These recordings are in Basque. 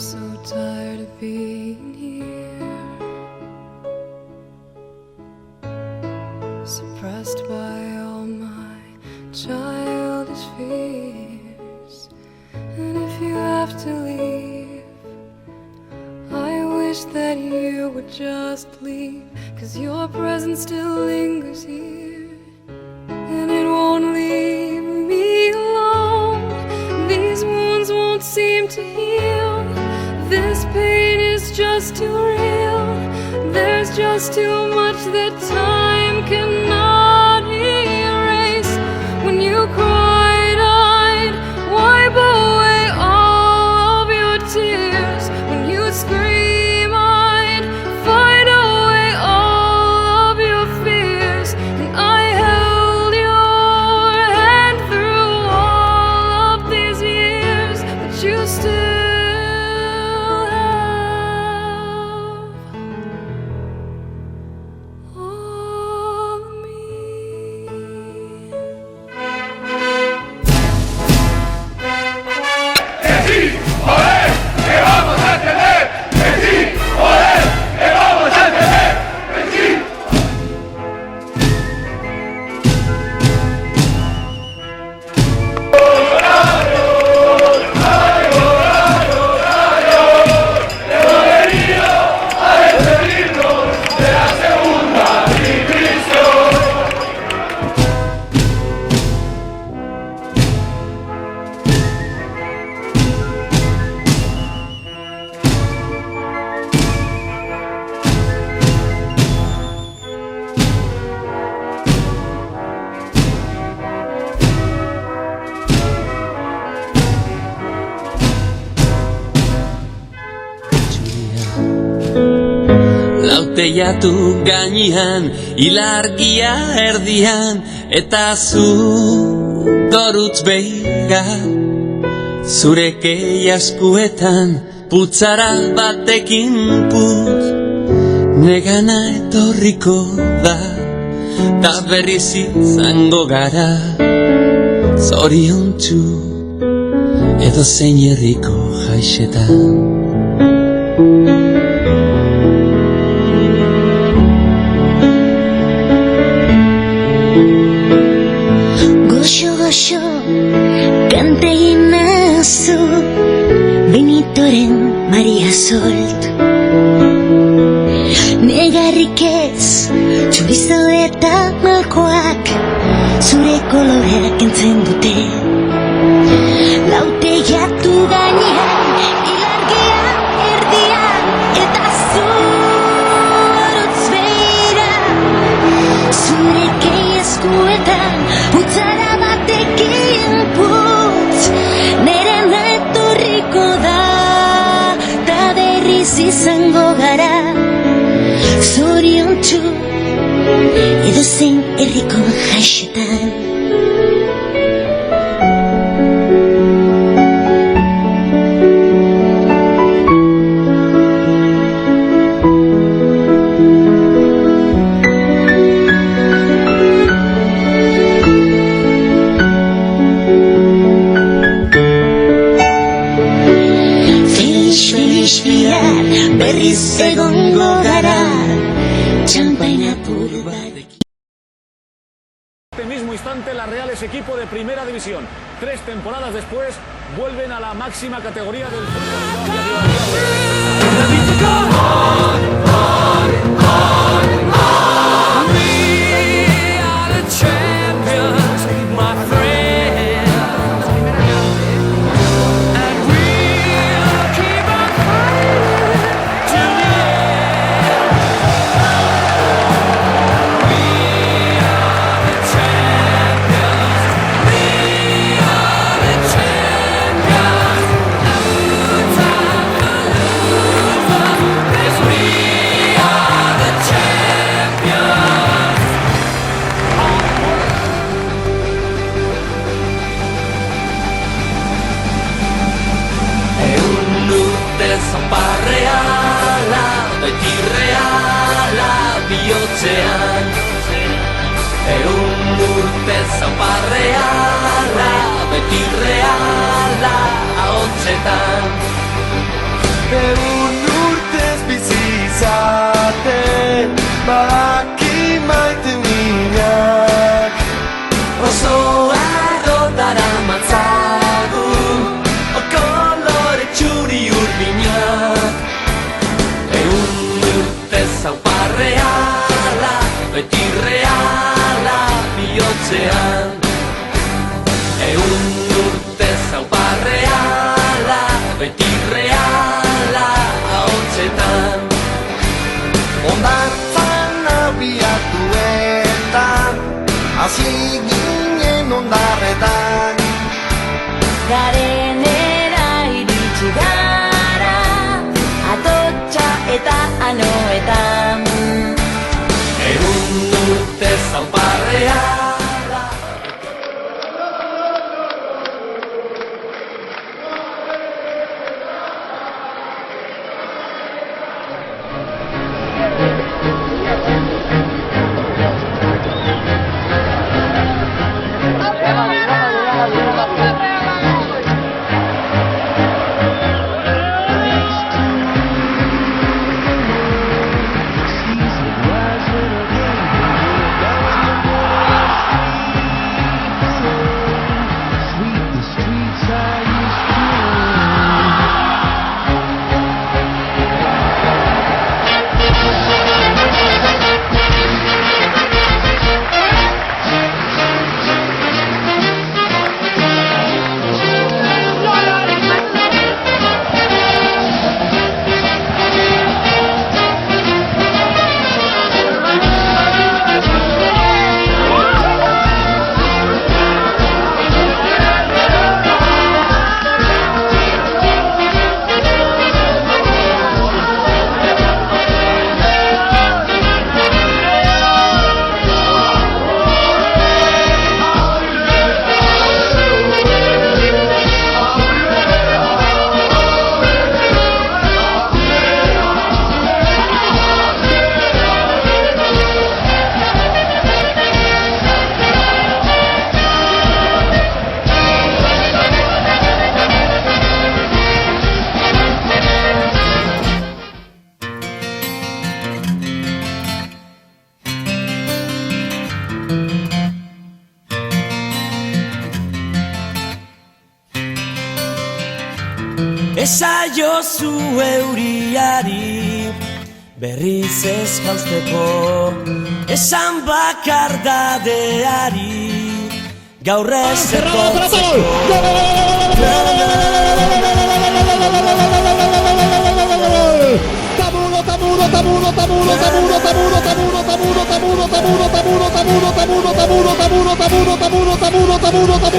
so tired of being here, suppressed by all my childish fears. And if you have to leave, I wish that you would just leave, 'cause your presence still lingers here, and it won't leave me alone. These wounds won't seem to heal. This pain is just too real. There's just too much that time cannot erase. When you cried, I'd wipe away all of your tears. When you scream, I'd fight away all of your fears. And I held your hand through all of these years, but you still Lauteiatu gainean, ilargia erdian, eta zu dorutz beira. Zure kei askuetan, putzara batekin putz, negana etorriko da, ta berriz izango gara. Zoriontsu, edo zein herriko jaixetan. Goxo, kante egin nazu Benitoren Maria Solt. Negarrik ez, txorizo eta malkoak zure koloreak entzen dute. Lauteiatu gainean, ilargia erdian, eta zorotz beira. Zure kei eskuetan, putzara batekin putz, nerena etorriko da, ta berriz izango gara. Zoriontsu, edo zein herriko jaixetan. Berriz egongo gara, txampaina pur bat. En este mismo instante, la Real es equipo de primera división. 3 temporadas después, vuelven a la máxima categoría del Egun urtez bizi izaten badaki maite minak Oso arrotara matzagu kolore txuri urbinak Egun urtez hauparreala beti reala bihotzean Egun urtez hauparreala beti reala ahotzetan Ondartzan abiatuetan hasi ginen ondarretan Garenera iritsi gara Atotxa eta anoetan Egun urtez hauparreala Esaiozu euriari berriz ez jauzteko Esan bakardadeari gaur ez etortzeko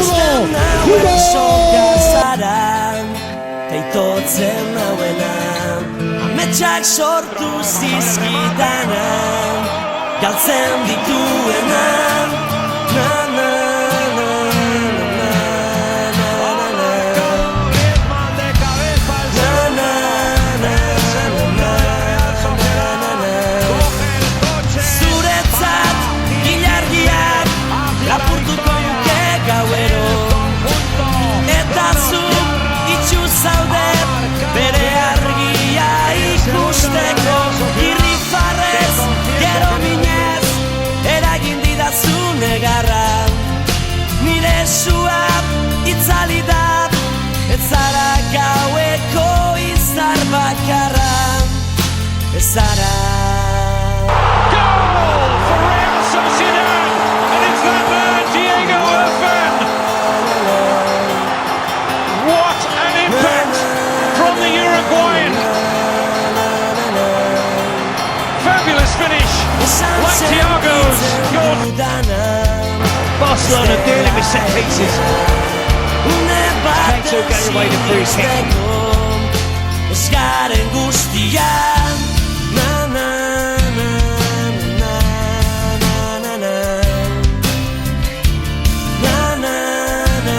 Ezten nauen soka zaran Teitotzen nauena Ametsak sortu zizkidana Galtzen dituena Na na na na na na Zuretzat ilargiak lapurtuko nuke gauero Eta zu itxu zaudet bere argia ikusteko Irrifarrez, gero minez, eragin didazu negarra Nire esua itzali da, ez zara gaueko izar bakarra Ez zara Goal for Real Sociedad, and it's that man, Diego Erfen. What an impact from the Uruguayan. Fabulous finish, like Thiago's goal. Barcelona dealing with set pieces. Kato getting away the free kick. Eskaren guztian Na na na na na na na Na na na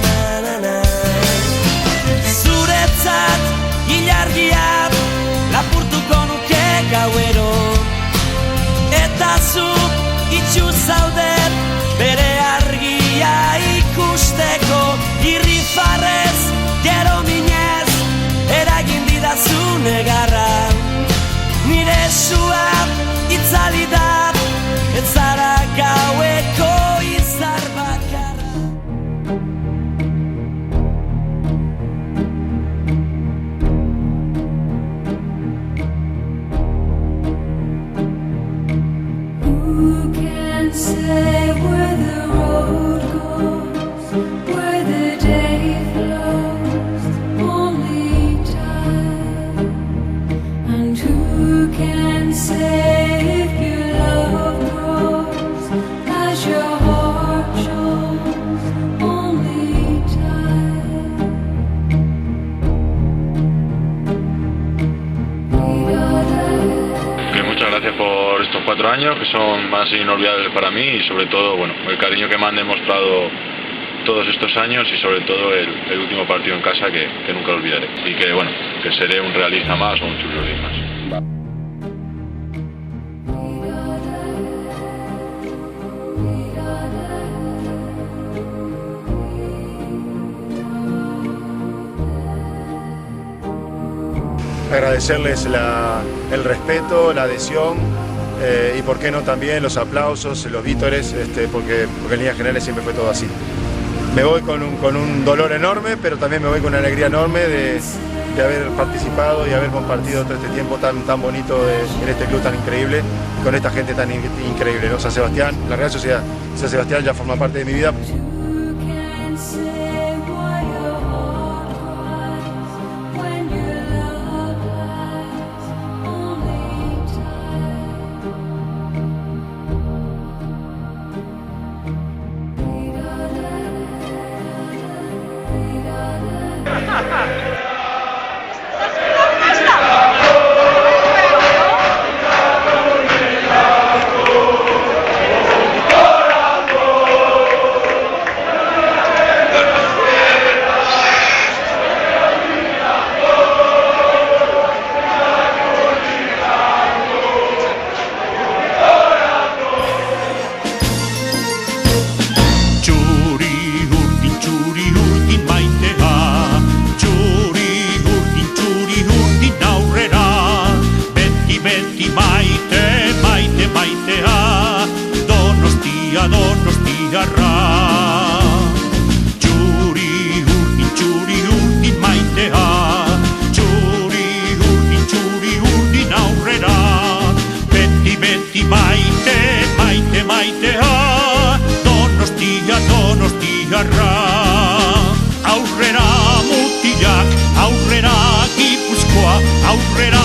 na na na Zuretzat ilargia lapurtuko nuke gauero Eta zu itxu zaudet bere argia ikusteko Irrifarrez, gero minez, gracias por estos 4 años que son más inolvidables para mí y sobre todo, bueno, el cariño que me han demostrado todos estos años y sobre todo el último partido en casa que nunca olvidaré. Y que, bueno, que seré un realista más o un churruri más. Agradecerles el respeto, la adhesión y por qué no también los aplausos, los vítores, porque en líneas generales siempre fue todo así. Me voy con un dolor enorme, pero también me voy con una alegría enorme de haber participado y haber compartido todo este tiempo tan bonito en este club tan increíble, con esta gente tan increíble, ¿no? San Sebastián, la Real Sociedad San Sebastián ya forma parte de mi vida. Donostiarra Txuri urdin maitea Txuri urdin aurrera Beti maitea Donostiarra Aurrera mutilak, aurrera Gipuzkoa, aurrera